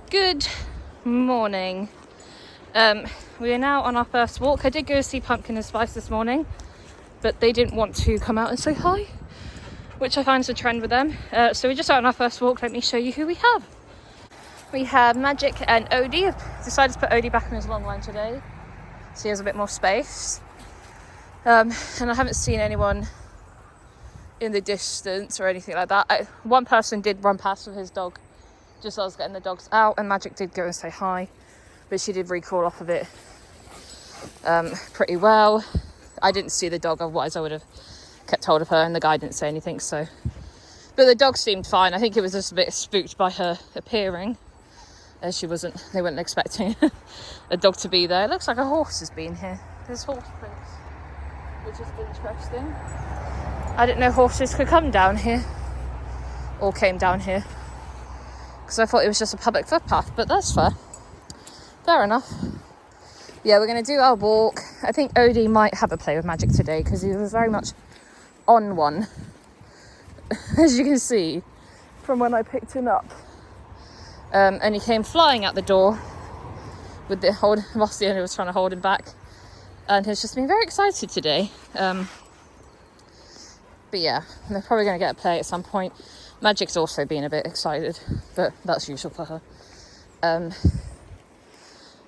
Good morning. We are now on our first walk. I did go see Pumpkin and Spice this morning, but they didn't want to come out and say hi, which I find is a trend with them. So we're just out on our first walk. Let me show you who we have. We have Magic and Odie. I've decided to put Odie back on his long line today, so he has a bit more space. And I haven't seen anyone in the distance or anything like that. One person did run past with his dog just as I was getting the dogs out, and Magic did go and say hi, but she did recrawl off of it pretty well. I didn't see the dog, otherwise I would have kept hold of her, and the guy didn't say anything, so. But the dog seemed fine. I think it was just a bit spooked by her appearing, as they weren't expecting a dog to be there. It looks like a horse has been here. There's horse prints, which is interesting. I didn't know horses could come down here, or came down here, because I thought it was just a public footpath, but that's fair enough. Yeah, we're going to do our walk. I think Odie might have a play with Magic today, because he was very much on one, as you can see from when I picked him up. And he came flying out the door with whilst the owner was trying to hold him back, and he's just been very excited today. But yeah, they're probably going to get a play at some point. Magic's also been a bit excited, but that's usual for her.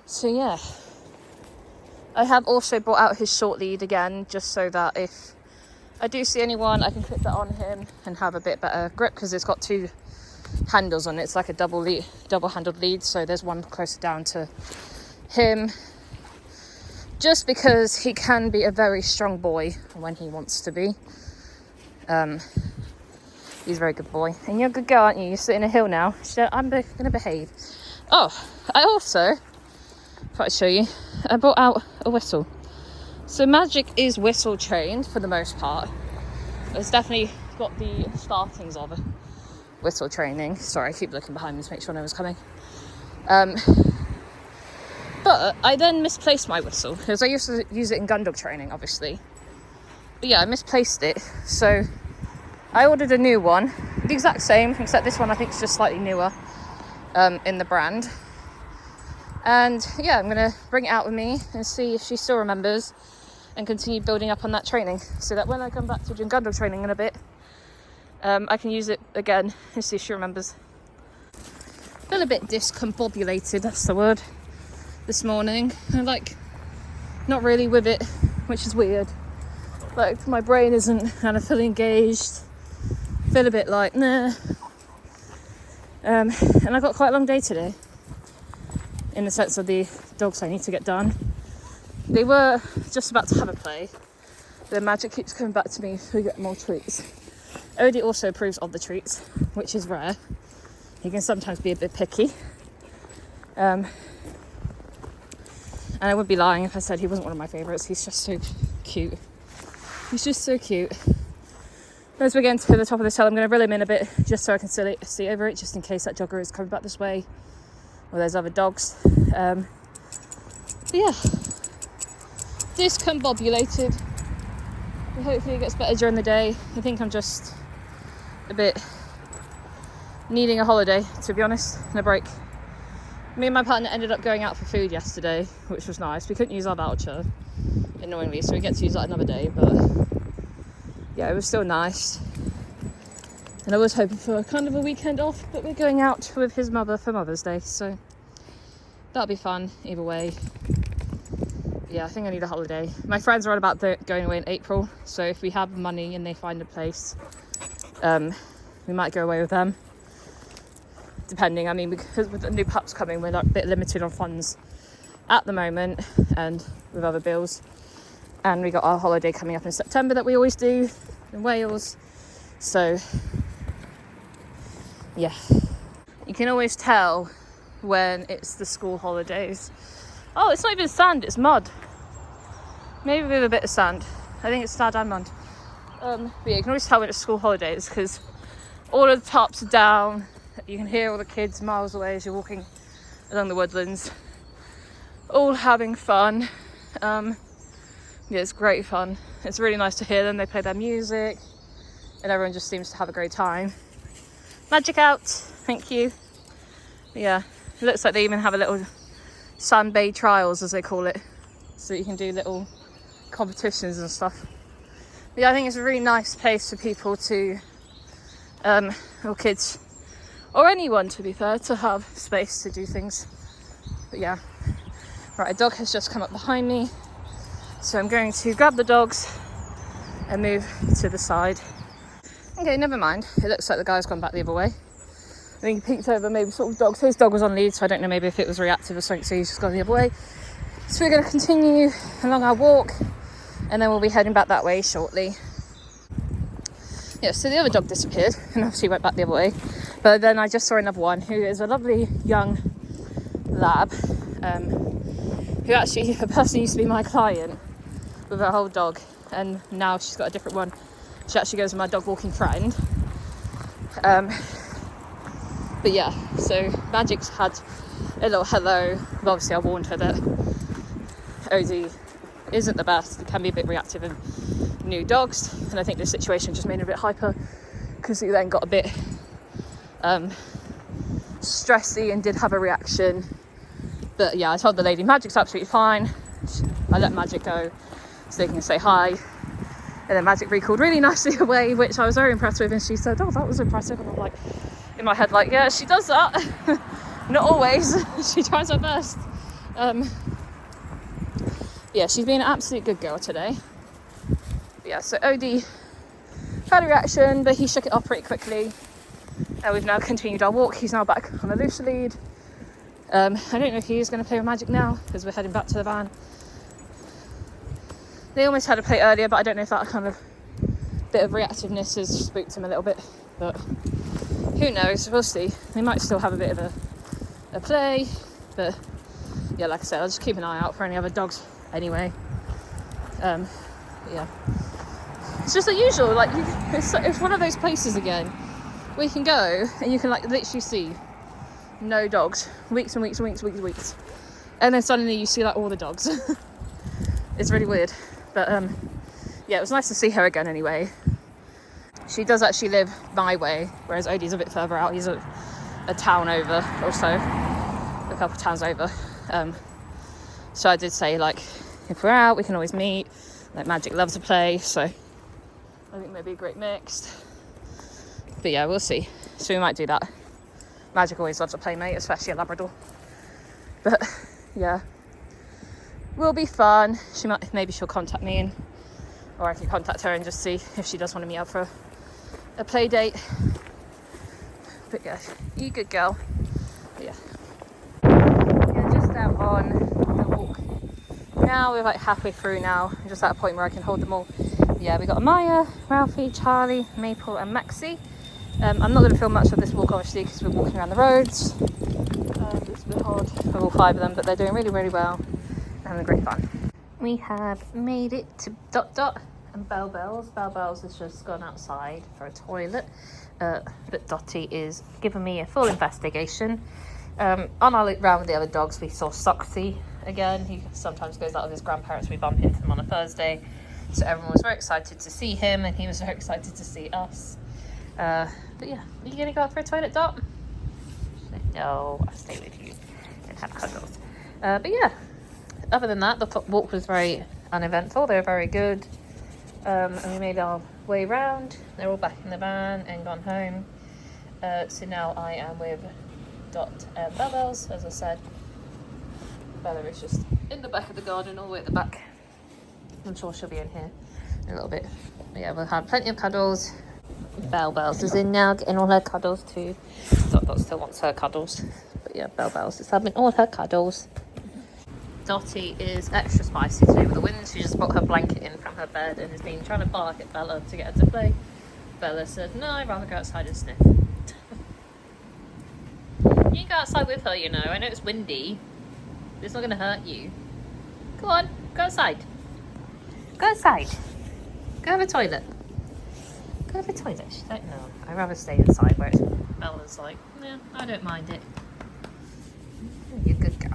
So yeah, I have also brought out his short lead again, just so that if I do see anyone, I can clip that on him and have a bit better grip, because it's got two handles on it. It's like a double-handled lead, so there's one closer down to him, just because he can be a very strong boy when he wants to be. He's a very good boy. And you're a good girl, aren't you? You're sitting a hill now. So I'm going to behave. Oh, I also, if I show you, I brought out a whistle. So Magic is whistle trained for the most part. It's definitely got the startings of whistle training. Sorry, I keep looking behind me to make sure no one's coming. But I then misplaced my whistle, because I used to use it in gun dog training, obviously. But yeah, I misplaced it. So I ordered a new one, the exact same, except this one I think is just slightly newer in the brand. And yeah, I'm going to bring it out with me and see if she still remembers, and continue building up on that training, so that when I come back to doing gun dog training in a bit, I can use it again and see if she remembers. Feel a bit discombobulated, that's the word, this morning. I'm like, not really with it, which is weird. Like, my brain isn't kind of fully engaged. Feel a bit like, nah. And I've got quite a long day today, in the sense of the dogs I need to get done. They were just about to have a play. The Magic keeps coming back to me to get more treats. Odie also approves of the treats, which is rare. He can sometimes be a bit picky. And I would be lying if I said he wasn't one of my favourites. He's just so cute. He's just so cute. As we're getting to the top of this hill, I'm going to reel him in a bit, just so I can see over it, just in case that jogger is coming back this way, or there's other dogs. But yeah, discombobulated. But hopefully it gets better during the day. I think I'm just a bit needing a holiday, to be honest, and a break. Me and my partner ended up going out for food yesterday, which was nice. We couldn't use our voucher, annoyingly, so we get to use that another day, but yeah, it was still nice. And I was hoping for kind of a weekend off, but we're going out with his mother for Mother's Day, so that'll be fun either way. Yeah, I think I need a holiday. My friends are on about going away in April, so if we have money and they find a place, we might go away with them. Depending, I mean, because with the new pups coming, we're a bit limited on funds at the moment, and with other bills. And we got our holiday coming up in September that we always do in Wales. So yeah, you can always tell when it's the school holidays. Oh, it's not even sand, it's mud. Maybe with a bit of sand. I think it's sand and mud. But yeah, you can always tell when it's school holidays, because all of the tops are down. You can hear all the kids miles away as you're walking along the woodlands, all having fun. Yeah, it's great fun. It's really nice to hear them. They play their music and everyone just seems to have a great time. Magic out, thank you. But yeah, It looks like they even have a little sunbathe trials, as they call it, so you can do little competitions and stuff. But yeah, I think it's a really nice place for people to, or kids, or anyone to be fair, to have space to do things. But yeah, right, a dog has just come up behind me, so I'm going to grab the dogs and move to the side. Okay, never mind. It looks like the guy's gone back the other way. I think he peeked over, maybe sort of dogs. His dog was on lead, so I don't know maybe if it was reactive or something, so he's just gone the other way. So we're going to continue along our walk, and then we'll be heading back that way shortly. Yeah, so the other dog disappeared, and obviously went back the other way. But then I just saw another one, who is a lovely young lab, who actually, a person used to be my client with her whole dog, and now she's got a different one. She actually goes with my dog walking friend. But yeah, so Magic's had a little hello. But obviously I warned her that Odie isn't the best. It can be a bit reactive in new dogs, and I think the situation just made her a bit hyper, because he then got a bit stressy and did have a reaction. But yeah, I told the lady Magic's absolutely fine. I let Magic go so they can say hi, and then Magic recalled really nicely away, which I was very impressed with, and she said, oh, that was impressive. And I'm like, in my head, like, yeah, she does that. Not always. She tries her best. Yeah, she's been an absolute good girl today. But yeah, so Odie had a reaction, but he shook it off pretty quickly, and we've now continued our walk. He's now back on a loose lead. I don't know if he is going to play with Magic now, because we're heading back to the van. They almost had a play earlier, but I don't know if that kind of bit of reactiveness has spooked him a little bit, but who knows, we'll see. They might still have a bit of a play, but yeah, like I said, I'll just keep an eye out for any other dogs anyway. Yeah, it's just the usual, like, it's one of those places again where you can go and you can like literally see no dogs, weeks and weeks and weeks and weeks, and then suddenly you see like all the dogs. It's really weird, but yeah, it was nice to see her again anyway. She does actually live my way, whereas Odie's a bit further out. He's a town over or so, a couple of towns over. So I did say, like, if we're out, we can always meet. Like, Magic loves to play, so I think maybe a great mix. But yeah, we'll see. So we might do that. Magic always loves a playmate, especially a Labrador. But yeah, will be fun. Maybe she'll contact me, or I can contact her and just see if she does want to meet up for a play date. But yeah, you good girl. But yeah, just out on the walk now. We're like halfway through now. I'm just at a point where I can hold them all. Yeah, we got Amaya, Ralphie, Charlie, Maple and Maxie. I'm not going to film much of this walk obviously, because we're walking around the roads. It's a bit hard for all 5 of them, but they're doing really, really well and having great fun. We have made it to Dot Dot and Bell Bells. Bell Bells has just gone outside for a toilet, but Dottie is giving me a full investigation. On our loop round with the other dogs, we saw Soxy again. He sometimes goes out with his grandparents. We bump into him on a Thursday, so everyone was very excited to see him, and he was very excited to see us. But yeah, are you gonna go out for a toilet, Dot? No, I'll stay with you and have cuddles. But yeah, other than that, the walk was very uneventful. They were very good. And we made our way round. They're all back in the van and gone home. So now I am with Dot and Bellbells, as I said. Bella is just in the back of the garden, all the way at the back. I'm sure she'll be in here in a little bit. But yeah, we'll have plenty of cuddles. Bell Bells is in now, getting all her cuddles too. Dot still wants her cuddles. But yeah, Bell Bells is having all her cuddles. Dottie is extra spicy today with the wind. She just brought her blanket in from her bed and has been trying to bark at Bella to get her to play. Bella said, no, I'd rather go outside and sniff. You can go outside with her, you know. I know it's windy. But it's not going to hurt you. Go on, go outside. Go outside. Go have a toilet. Go have a toilet. She don't know. I'd rather stay inside where it's Bella's like, yeah, I don't mind it. You're a good girl.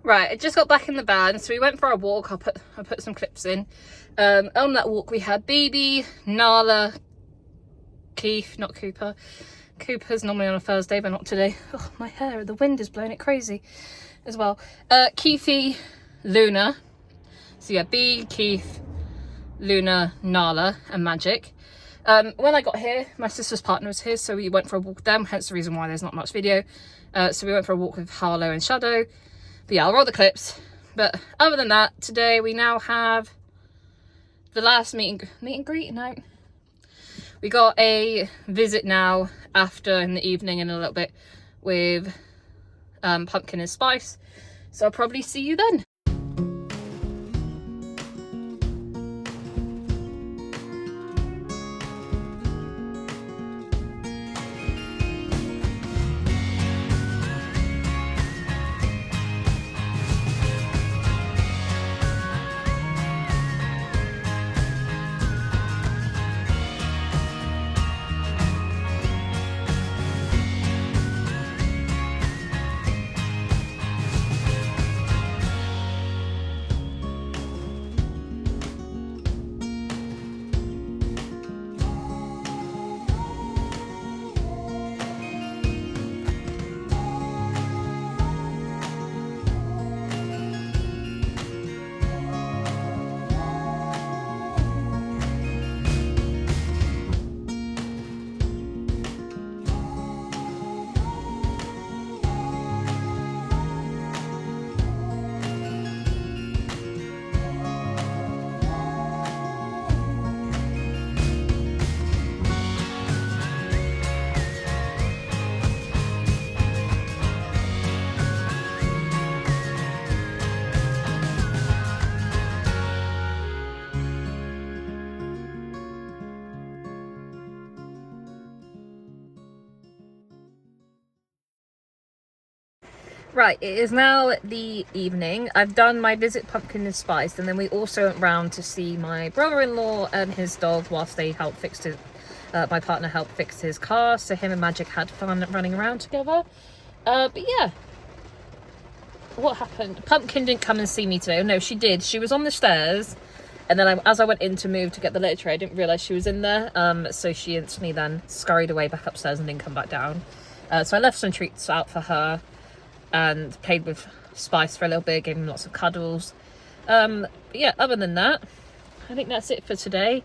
Right, I just got back in the van, so we went for a walk. I put some clips in. On that walk we had Bibi, Nala, Keith, not Cooper. Cooper's normally on a Thursday, but not today. Oh, my hair, the wind is blowing it crazy as well. Keithy, Luna. So yeah, B, Keith, Luna, Nala, and Magic. When I got here, my sister's partner was here, so we went for a walk with them, hence the reason why there's not much video. So we went for a walk with Harlow and Shadow. But yeah, I'll roll the clips. But other than that, today we now have the last meet and greet. No, we got a visit now after in the evening in a little bit with Pumpkin and Spice. So I'll probably see you then. Right, it is now the evening. I've done my visit Pumpkin and Spice, and then we also went round to see my brother-in-law and his dog whilst they helped fix his, my partner helped fix his car, so him and Magic had fun running around together. But yeah, what happened? Pumpkin didn't come and see me today. Oh, no, she did. She was on the stairs, and then as I went in to move to get the litter tray, I didn't realise she was in there, so she instantly then scurried away back upstairs and didn't come back down. So I left some treats out for her and played with Spice for a little bit, gave him lots of cuddles. But yeah, other than that, I think that's it for today.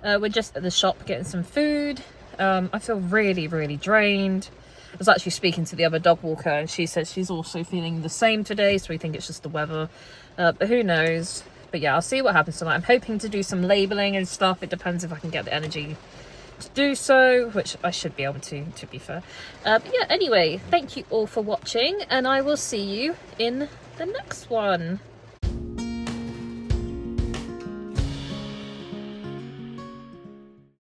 We're just at the shop getting some food. I feel really, really drained. I was actually speaking to the other dog walker, and she said she's also feeling the same today, so we think it's just the weather. But who knows? But yeah, I'll see what happens tonight. I'm hoping to do some labelling and stuff. It depends if I can get the energy to do so, which I should be able to be fair. But yeah, anyway, thank you all for watching, and I will see you in the next one.